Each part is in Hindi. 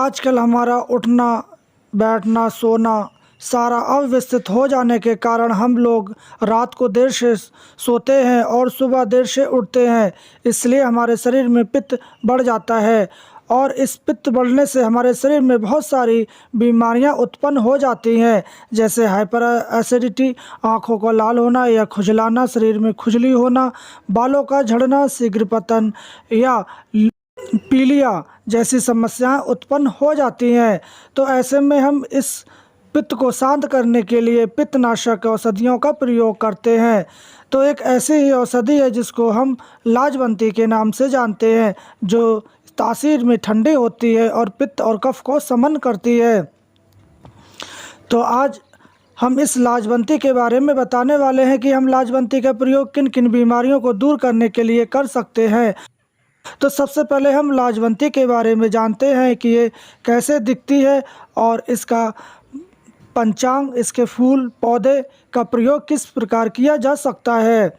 आजकल हमारा उठना बैठना सोना सारा अव्यवस्थित हो जाने के कारण हम लोग रात को देर से सोते हैं और सुबह देर से उठते हैं। इसलिए हमारे शरीर में पित्त बढ़ जाता है और इस पित्त बढ़ने से हमारे शरीर में बहुत सारी बीमारियां उत्पन्न हो जाती हैं, जैसे हाइपर एसिडिटी, आँखों का लाल होना या खुजलाना, शरीर में खुजली होना, बालों का झड़ना, शीघ्र पतन या पीलिया जैसी समस्याएं उत्पन्न हो जाती हैं। तो ऐसे में हम इस पित्त को शांत करने के लिए पित्तनाशक औषधियों का प्रयोग करते हैं। तो एक ऐसी ही औषधि है जिसको हम लाजवंती के नाम से जानते हैं, जो तासीर में ठंडी होती है और पित्त और कफ को शमन करती है। तो आज हम इस लाजवंती के बारे में बताने वाले हैं कि हम लाजवंती का प्रयोग किन किन बीमारियों को दूर करने के लिए कर सकते हैं। तो सबसे पहले हम लाजवंती के बारे में जानते हैं कि ये कैसे दिखती है और इसका पंचांग, इसके फूल पौधे का प्रयोग किस प्रकार किया जा सकता है।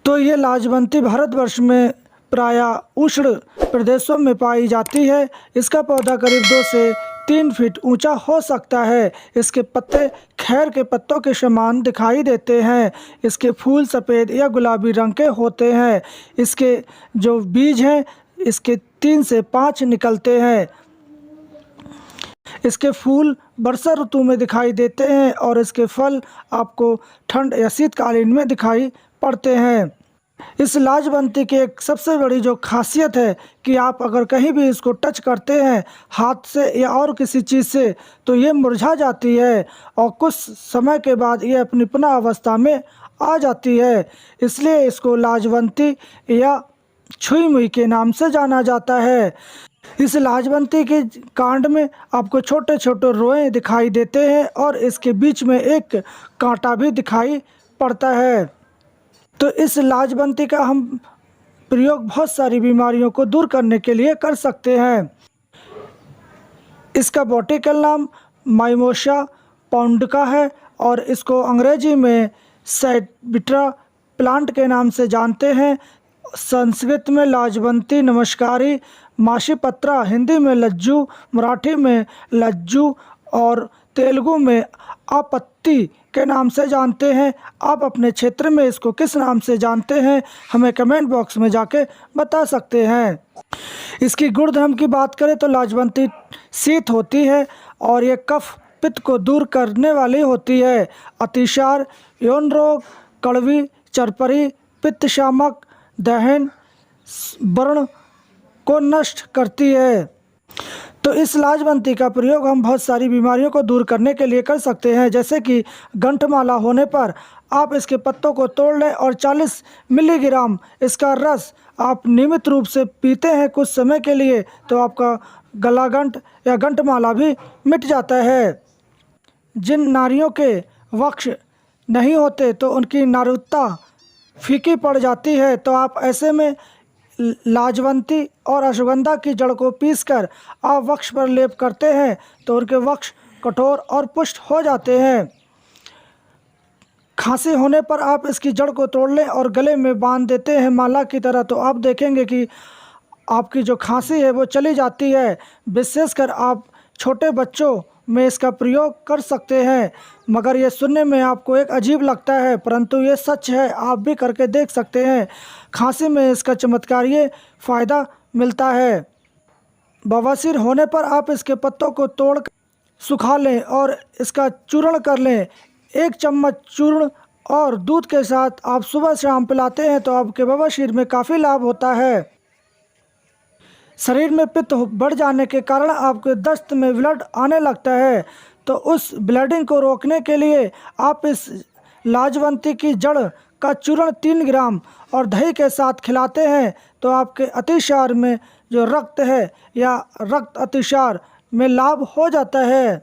तो ये लाजवंती भारतवर्ष में प्रायः उष्ण प्रदेशों में पाई जाती है। इसका पौधा करीब 2 से 3 फीट ऊंचा हो सकता है। इसके पत्ते खैर के पत्तों के समान दिखाई देते हैं। इसके फूल सफ़ेद या गुलाबी रंग के होते हैं। इसके जो बीज हैं इसके 3 से 5 निकलते हैं। इसके फूल वर्षा ऋतु में दिखाई देते हैं और इसके फल आपको ठंड या शीतकालीन में दिखाई पड़ते हैं। इस लाजवंती की एक सबसे बड़ी जो खासियत है कि आप अगर कहीं भी इसको टच करते हैं हाथ से या और किसी चीज़ से तो ये मुरझा जाती है और कुछ समय के बाद ये अपनी पुनः अवस्था में आ जाती है। इसलिए इसको लाजवंती या छुई मुई के नाम से जाना जाता है। इस लाजवंती के कांड में आपको छोटे छोटे रोए दिखाई देते हैं और इसके बीच में एक कांटा भी दिखाई पड़ता है। तो इस लाजवंती का हम प्रयोग बहुत सारी बीमारियों को दूर करने के लिए कर सकते हैं। इसका बॉटेनिकल नाम माइमोसा पौंडका है और इसको अंग्रेजी में सैटिविटा प्लांट के नाम से जानते हैं। संस्कृत में लाजवंती, नमस्कारी, माशीपत्रा, हिंदी में लज्जू, मराठी में लज्जू और तेलुगु में आपत्ति के नाम से जानते हैं। आप अपने क्षेत्र में इसको किस नाम से जानते हैं हमें कमेंट बॉक्स में जाके बता सकते हैं। इसकी गुणधर्म की बात करें तो लाजवंती शीत होती है और ये कफ पित्त को दूर करने वाली होती है। अतिसार, यौन रोग, कड़वी, चरपरी, पित्त शामक, दहन, व्रण को नष्ट करती है। तो इस लाजवंती का प्रयोग हम बहुत सारी बीमारियों को दूर करने के लिए कर सकते हैं, जैसे कि गंठमाला होने पर आप इसके पत्तों को तोड़ लें और 40 मिलीग्राम इसका रस आप नियमित रूप से पीते हैं कुछ समय के लिए तो आपका गलागंठ या गंठमाला भी मिट जाता है। जिन नारियों के वक्ष नहीं होते तो उनकी नारुत्ता फीकी पड़ जाती है, तो आप ऐसे में लाजवंती और अश्वगंधा की जड़ को पीसकर आप वक्ष पर लेप करते हैं तो उनके वक्ष कठोर और पुष्ट हो जाते हैं। खांसी होने पर आप इसकी जड़ को तोड़ लें और गले में बांध देते हैं माला की तरह, तो आप देखेंगे कि आपकी जो खांसी है वो चली जाती है। विशेषकर आप छोटे बच्चों में इसका प्रयोग कर सकते हैं। मगर ये सुनने में आपको एक अजीब लगता है परंतु ये सच है, आप भी करके देख सकते हैं। खांसी में इसका चमत्कारीय फ़ायदा मिलता है। बवासीर होने पर आप इसके पत्तों को तोड़ सुखा लें और इसका चूर्ण कर लें। 1 चम्मच चूर्ण और दूध के साथ आप सुबह शाम पिलाते हैं तो आपके बवासीर में काफ़ी लाभ होता है। शरीर में पित्त बढ़ जाने के कारण आपके दस्त में ब्लड आने लगता है, तो उस ब्लीडिंग को रोकने के लिए आप इस लाजवंती की जड़ का चूर्ण 3 ग्राम और दही के साथ खिलाते हैं तो आपके अतिसार में जो रक्त है या रक्त अतिसार में लाभ हो जाता है।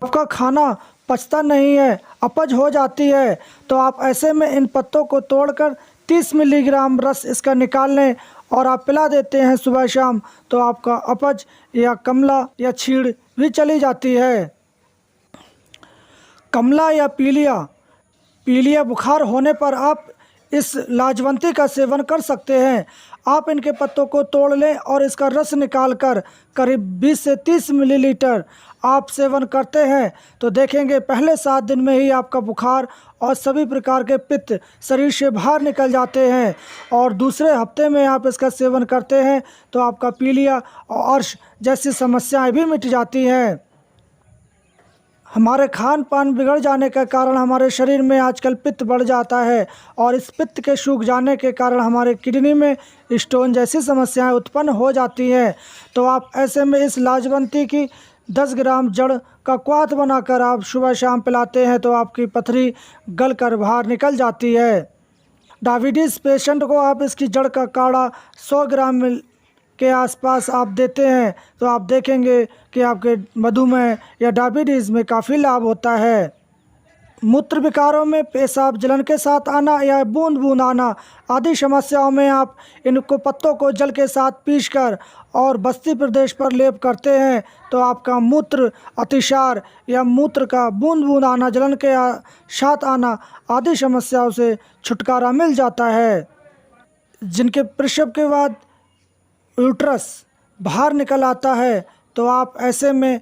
आपका खाना पचता नहीं है, अपच हो जाती है, तो आप ऐसे में इन पत्तों को तोड़कर 30 मिलीग्राम रस इसका निकाल लें और आप पिला देते हैं सुबह शाम, तो आपका अपच या कमला या छीड़ भी चली जाती है। कमला या पीलिया बुखार होने पर आप इस लाजवंती का सेवन कर सकते हैं। आप इनके पत्तों को तोड़ लें और इसका रस निकालकर करीब 20 से 30 मिलीलीटर आप सेवन करते हैं तो देखेंगे पहले 7 दिन में ही आपका बुखार और सभी प्रकार के पित्त शरीर से बाहर निकल जाते हैं। और दूसरे हफ्ते में आप इसका सेवन करते हैं तो आपका पीलिया और अर्श जैसी समस्याएं भी मिट जाती हैं। हमारे खान पान बिगड़ जाने के कारण हमारे शरीर में आजकल पित्त बढ़ जाता है और इस पित्त के सूख जाने के कारण हमारे किडनी में स्टोन जैसी समस्याएं उत्पन्न हो जाती हैं। तो आप ऐसे में इस लाजवंती की 10 ग्राम जड़ का क्वाथ बनाकर आप सुबह शाम पिलाते हैं तो आपकी पथरी गल कर बाहर निकल जाती है। डायबिटीज़ पेशेंट को आप इसकी जड़ का काढ़ा 100 ग्राम के आसपास आप देते हैं तो आप देखेंगे कि आपके मधुमेह या डायबिटीज़ में काफ़ी लाभ होता है। मूत्र विकारों में पेशाब जलन के साथ आना या बूंद बूंद आना आदि समस्याओं में आप इनको पत्तों को जल के साथ पीसकर और बस्ती प्रदेश पर लेप करते हैं तो आपका मूत्र अतिसार या मूत्र का बूंद बूंद आना जलन के साथ आना आदि समस्याओं से छुटकारा मिल जाता है। जिनके प्रसव के बाद यूट्रस बाहर निकल आता है तो आप ऐसे में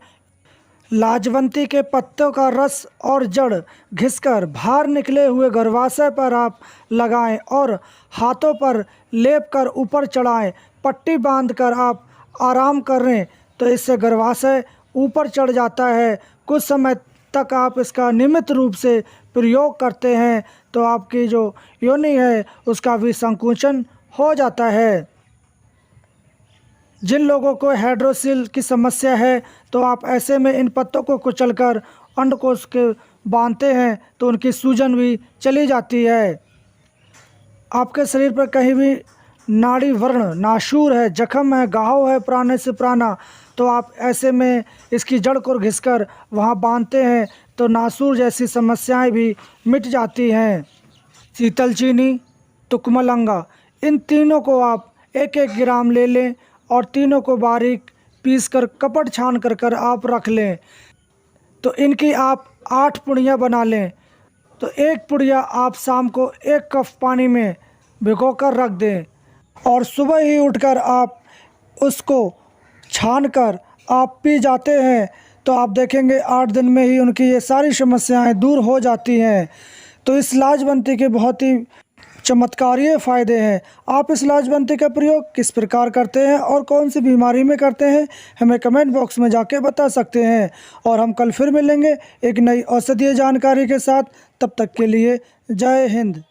लाजवंती के पत्तों का रस और जड़ घिसकर बाहर निकले हुए गर्भाशय पर आप लगाएं और हाथों पर लेप कर ऊपर चढ़ाएं। पट्टी बांधकर आप आराम करें तो इससे गर्भाशय ऊपर चढ़ जाता है। कुछ समय तक आप इसका नियमित रूप से प्रयोग करते हैं तो आपकी जो योनि है उसका भी संकुचन हो जाता है। जिन लोगों को हाइड्रोसिल की समस्या है तो आप ऐसे में इन पत्तों को कुचलकर अंडकोश के बांधते हैं तो उनकी सूजन भी चली जाती है। आपके शरीर पर कहीं भी नाड़ी वर्ण नासूर है, जख्म है, घाव है पुराने से पुराना तो आप ऐसे में इसकी जड़ को घिसकर वहाँ बांधते हैं तो नासूर जैसी समस्याएं भी मिट जाती हैं। शीतल चीनी, तुकमलंगा, इन तीनों को आप 1-1 ग्राम ले लें और तीनों को बारीक पीसकर कपड़ छान कर आप रख लें तो इनकी आप 8 पुड़ियाँ बना लें। तो एक पुड़िया आप शाम को 1 कप पानी में भिगोकर रख दें और सुबह ही उठकर आप उसको छान कर आप पी जाते हैं तो आप देखेंगे 8 दिन में ही उनकी ये सारी समस्याएं दूर हो जाती हैं। तो इस लाजवंती के बहुत ही चमत्कारीय फ़ायदे हैं। आप इस लाजवंती का प्रयोग किस प्रकार करते हैं और कौन सी बीमारी में करते हैं हमें कमेंट बॉक्स में जाके बता सकते हैं। और हम कल फिर मिलेंगे एक नई औषधीय जानकारी के साथ। तब तक के लिए जय हिंद।